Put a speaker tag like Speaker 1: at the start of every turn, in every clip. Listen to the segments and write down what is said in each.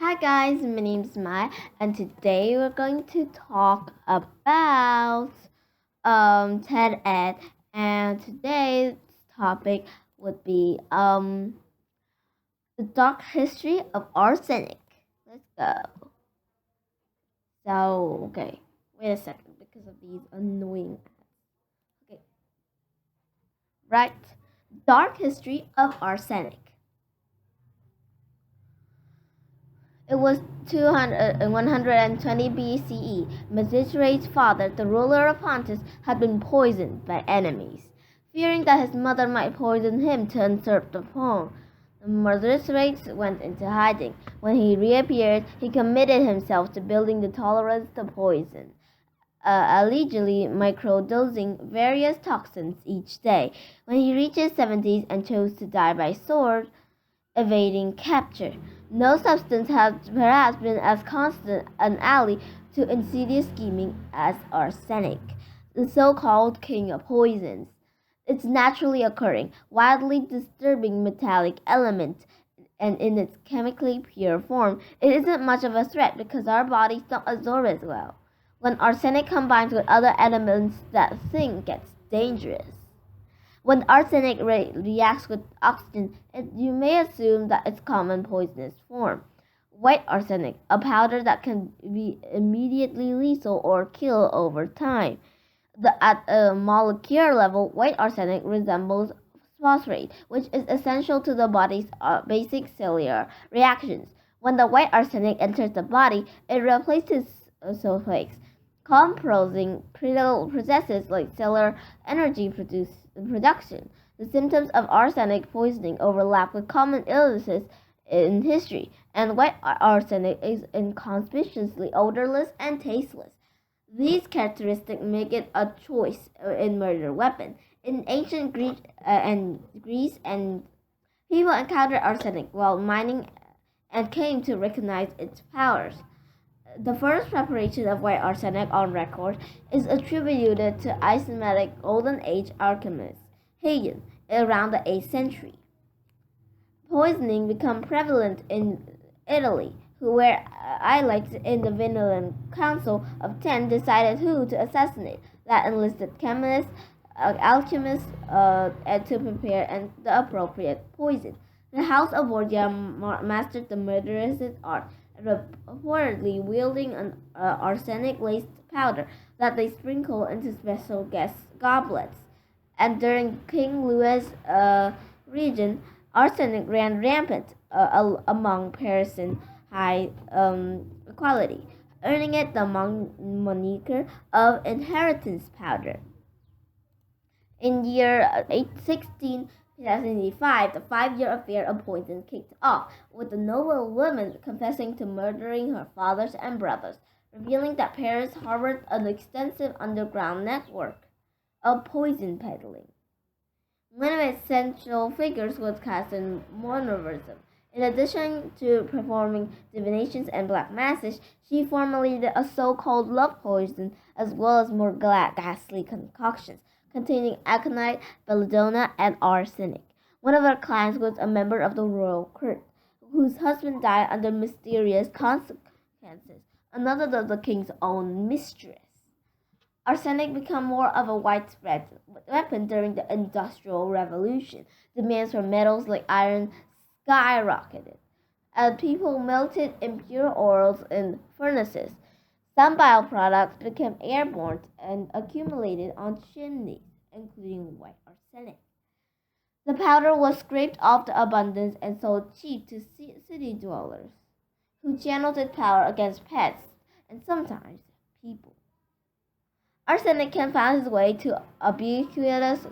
Speaker 1: Hi guys, my name is Mai, and today we're going to talk about TED Ed, and today's topic would be the dark history of arsenic. Let's go. Okay, wait a second because of these annoying ads. Okay, right. Dark history of arsenic. It was 120 BCE. Mithridates' father, the ruler of Pontus, had been poisoned by enemies. Fearing that his mother might poison him to usurp the throne, Mithridates went into hiding. When he reappeared, he committed himself to building the tolerance to poison, allegedly microdosing various toxins each day. When he reached his 70s and chose to die by sword, evading capture. No substance has perhaps been as constant an ally to insidious scheming as arsenic, the so-called king of poisons. Its naturally occurring, wildly disturbing metallic element, and in its chemically pure form, it isn't much of a threat because our bodies don't absorb it well. When arsenic combines with other elements, that thing gets dangerous. When arsenic reacts with oxygen, you may assume that it's common poisonous form. White arsenic, a powder that can be immediately lethal or kill over time. At a molecular level, white arsenic resembles phosphate, which is essential to the body's basic cellular reactions. When the white arsenic enters the body, it replaces sulfates, compromising critical processes like cellular energy production. The symptoms of arsenic poisoning overlap with common illnesses in history, and white arsenic is inconspicuously odorless and tasteless. These characteristics make it a choice in murder weapon. In ancient Greece and people encountered arsenic while mining and came to recognize its powers. The first preparation of white arsenic on record is attributed to Islamic Golden Age alchemist Hayyan around the 8th century. Poisoning became prevalent in Italy, where elites in the Venetian Council of Ten decided who to assassinate. That enlisted chemists, alchemists, to prepare the appropriate poison. The House of Borgia mastered the murderous art, reportedly wielding an arsenic-laced powder that they sprinkled into special gas goblets. And during King Louis' reign, arsenic ran rampant among Parisian high quality, earning it the moniker of inheritance powder. In year 1675, the 5-year affair of poison kicked off, with the noble woman confessing to murdering her fathers and brothers, revealing that Paris harbored an extensive underground network of poison peddling. One of its central figures was cast in Monoverism. In addition to performing divinations and black masses, she formulated a so-called love poison as well as more ghastly concoctions containing aconite, belladonna, and arsenic. One of her clients was a member of the royal court, whose husband died under mysterious consequences. Another was the king's own mistress. Arsenic became more of a widespread weapon during the Industrial Revolution. Demands for metals like iron skyrocketed, as people melted impure ores in furnaces. Some byproducts became airborne and accumulated on chimneys, including white arsenic. The powder was scraped off the abundance and sold cheap to city dwellers, who channeled its power against pests and sometimes people. Arsenic can find its way to ubiquitous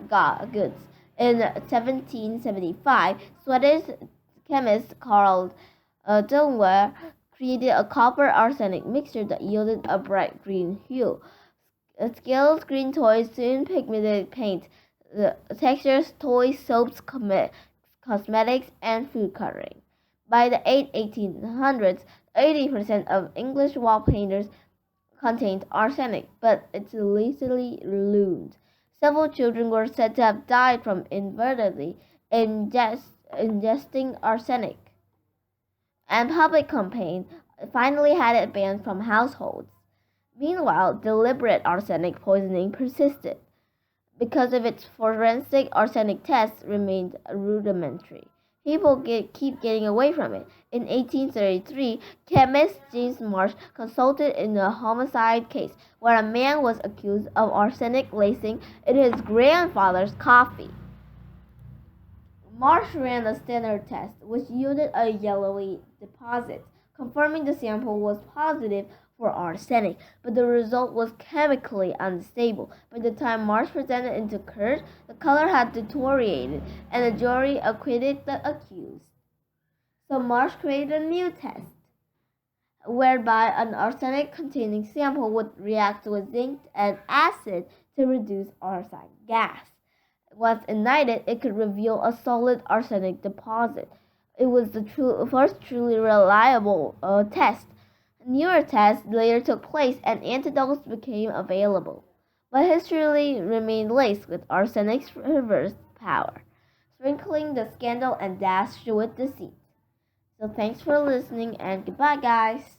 Speaker 1: goods. In 1775, Swedish chemist Carl Dunware created a copper arsenic mixture that yielded a bright green hue. Skilled green toys soon pigmented paint, textures, toys, soaps, cosmetics, and food coloring. By the 1800s, 80% of English wall painters contained arsenic, but it's lethally loomed. Several children were said to have died from inadvertently ingesting arsenic. and public campaign finally had it banned from households. Meanwhile, deliberate arsenic poisoning persisted because of its forensic arsenic tests remained rudimentary. People keep getting away from it. In 1833, chemist James Marsh consulted in a homicide case where a man was accused of arsenic lacing in his grandfather's coffee. Marsh ran a standard test, which yielded a yellowy deposit, confirming the sample was positive for arsenic, but the result was chemically unstable. By the time Marsh presented into court, the color had deteriorated, and the jury acquitted the accused. So Marsh created a new test, whereby an arsenic-containing sample would react with zinc and acid to reduce arsenic gas. Once ignited, it could reveal a solid arsenic deposit. It was the first truly reliable test. Newer tests later took place and antidotes became available, but history remained laced with arsenic's reverse power, sprinkling the scandal and dashed with deceit. So thanks for listening and goodbye, guys.